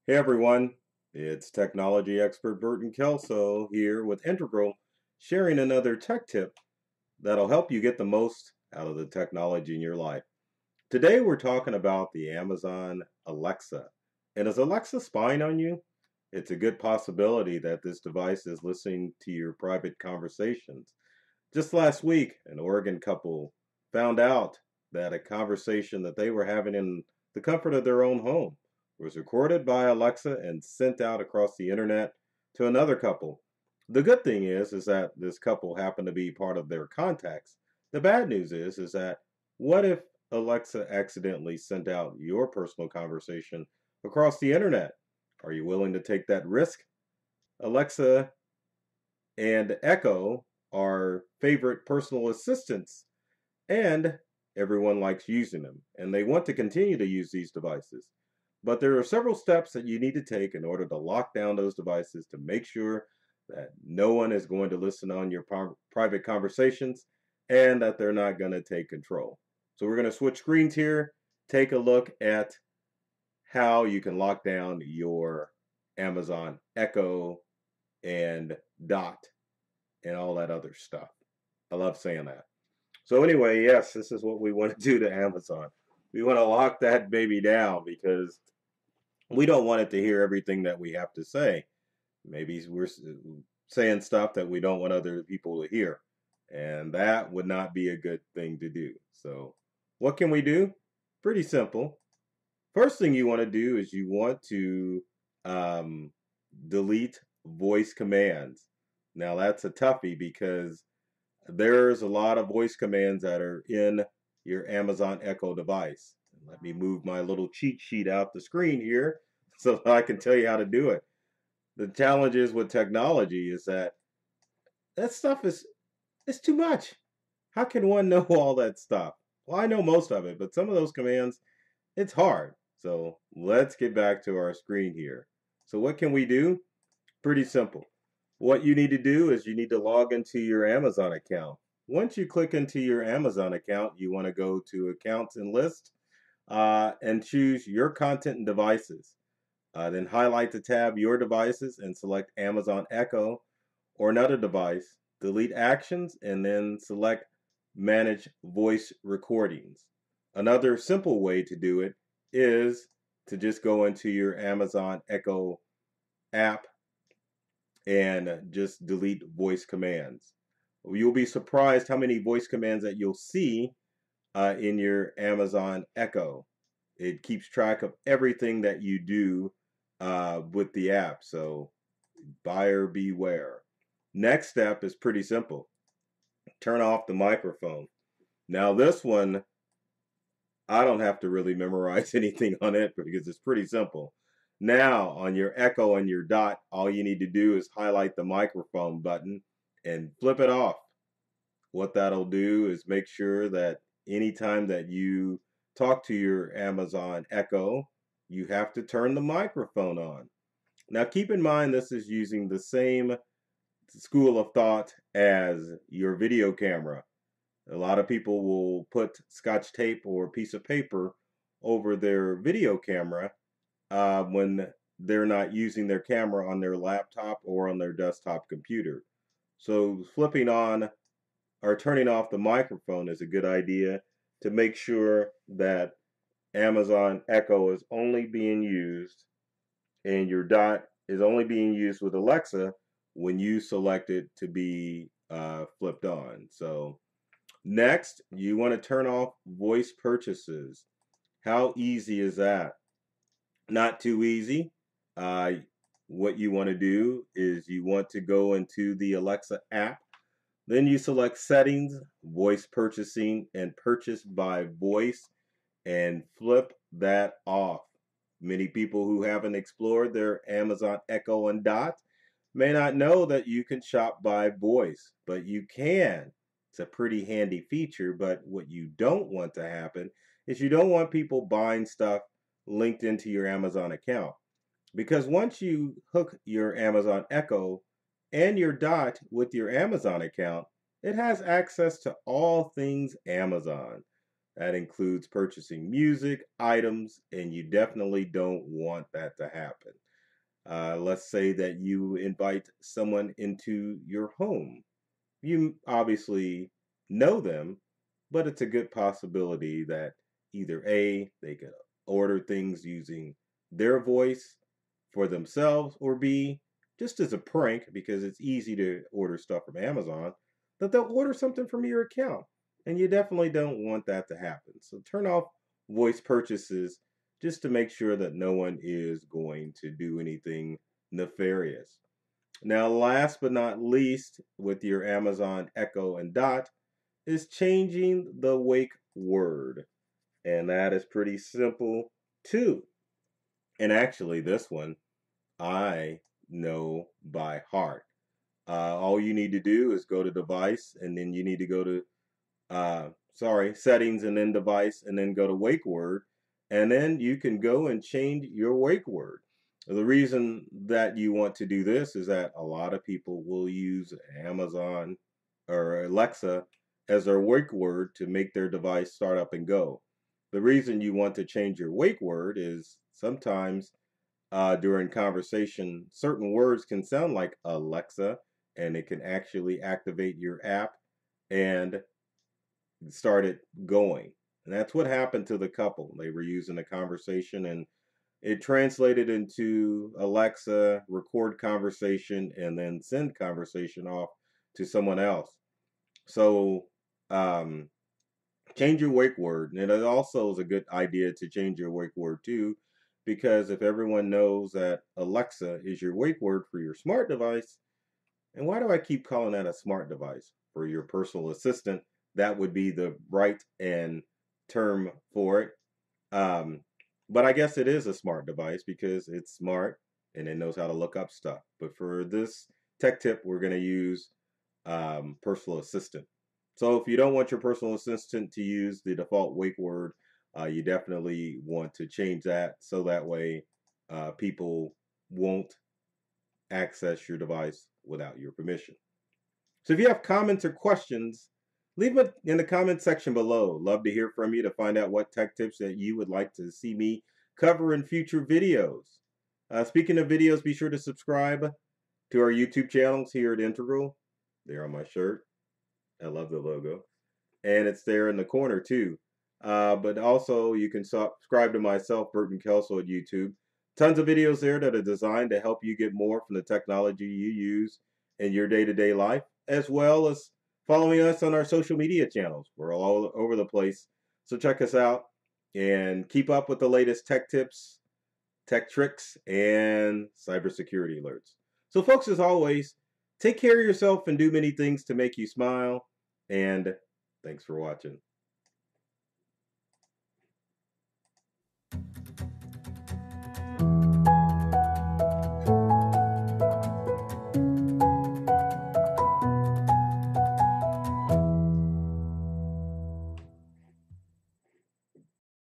Hey everyone, it's technology expert Burton Kelso here with Integral, sharing another tech tip that'll help you get the most out of the technology in your life. Today we're talking about the Amazon Alexa. And is Alexa spying on you? It's a good possibility that this device is listening to your private conversations. Just last week, an Oregon couple found out that a conversation that they were having in the comfort of their own home was recorded by Alexa and sent out across the internet to another couple. The good thing is that this couple happened to be part of their contacts. The bad news is that what if Alexa accidentally sent out your personal conversation across the internet? Are you willing to take that risk? Alexa and Echo are favorite personal assistants, and everyone likes using them, and they want to continue to use these devices. But there are several steps that you need to take in order to lock down those devices to make sure that no one is going to listen on your private conversations and that they're not going to take control. So we're going to switch screens here, take a look at how you can lock down your Amazon Echo and Dot and all that other stuff. I love saying that. So anyway, yes, this is what we want to do to Amazon. We want to lock that baby down because we don't want it to hear everything that we have to say. Maybe we're saying stuff that we don't want other people to hear, and that would not be a good thing to do. So what can we do? Pretty simple. First thing you want to do is you want to um, delete voice commands. Now that's a toughie because there's a lot of voice commands that are in your Amazon Echo device. Let me move my little cheat sheet out the screen here so I can tell you how to do it. The challenges with technology is that stuff is it's too much. How can one know all that stuff? Well, I know most of it, but some of those commands, it's hard. So let's get back to our screen here. So what can we do? Pretty simple. What you need to do is you need to log into your Amazon account. Once you click into your Amazon account, you want to go to Accounts and List and choose Your Content and Devices. Then highlight the tab Your Devices and select Amazon Echo or another device. Delete Actions and then select Manage Voice Recordings. Another simple way to do it is to just go into your Amazon Echo app and just delete voice commands. You'll be surprised how many voice commands that you'll see in your Amazon Echo. It keeps track of everything that you do with the app, so buyer beware. Next step is pretty simple. Turn off the microphone. Now this one, I don't have to really memorize anything on it because it's pretty simple. Now on your Echo and your Dot, all you need to do is highlight the microphone button and flip it off. What that'll do is make sure that anytime that you talk to your Amazon Echo, you have to turn the microphone on. Now keep in mind this is using the same school of thought as your video camera. A lot of people will put scotch tape or a piece of paper over their video camera when they're not using their camera on their laptop or on their desktop computer. So flipping on or turning off the microphone is a good idea to make sure that Amazon Echo is only being used and your Dot is only being used with Alexa when you select it to be flipped on. So next, you want to turn off voice purchases. How easy is that? Not too easy. Uh, what you want to do is you want to go into the Alexa app. Then you select Settings, Voice Purchasing, and Purchase by Voice, and flip that off. Many people who haven't explored their Amazon Echo and Dot may not know that you can shop by voice, but you can. It's a pretty handy feature, but what you don't want to happen is you don't want people buying stuff linked into your Amazon account. Because once you hook your Amazon Echo and your Dot with your Amazon account, it has access to all things Amazon. That includes purchasing music, items, and you definitely don't want that to happen. Let's say that you invite someone into your home. You obviously know them, but it's a good possibility that either A, they could order things using their voice for themselves, or B, just as a prank, because it's easy to order stuff from Amazon, that they'll order something from your account. And you definitely don't want that to happen. So turn off voice purchases just to make sure that no one is going to do anything nefarious. Now, last but not least, with your Amazon Echo and Dot, is changing the wake word. And that is pretty simple too. And actually, this one I know by heart. All you need to do is go to device, and then you need to go to settings, and then device, and then go to wake word, and then you can go and change your wake word. The reason that you want to do this is that a lot of people will use Amazon or Alexa as their wake word to make their device start up and go. The reason you want to change your wake word is sometimes during conversation, certain words can sound like Alexa, and it can actually activate your app and start it going. And that's what happened to the couple. They were using a conversation, and it translated into Alexa, record conversation, and then send conversation off to someone else. So change your wake word. And it also is a good idea to change your wake word too, because if everyone knows that Alexa is your wake word for your smart device, and why do I keep calling that a smart device? For your personal assistant, that would be the right and term for it. But I guess it is a smart device because it's smart and it knows how to look up stuff. But for this tech tip, we're going to use personal assistant. So if you don't want your personal assistant to use the default wake word, you definitely want to change that so that way people won't access your device without your permission. So if you have comments or questions, leave it in the comment section below. Love to hear from you to find out what tech tips that you would like to see me cover in future videos. Speaking of videos, be sure to subscribe to our YouTube channels here at Integral. They're on my shirt. I love the logo. And it's there in the corner too. But also you can subscribe to myself, Burton Kelso, at YouTube. Tons of videos there that are designed to help you get more from the technology you use in your day-to-day life, as well as following us on our social media channels. We're all over the place. So check us out and keep up with the latest tech tips, tech tricks, and cybersecurity alerts. So folks, as always, take care of yourself and do many things to make you smile. And thanks for watching.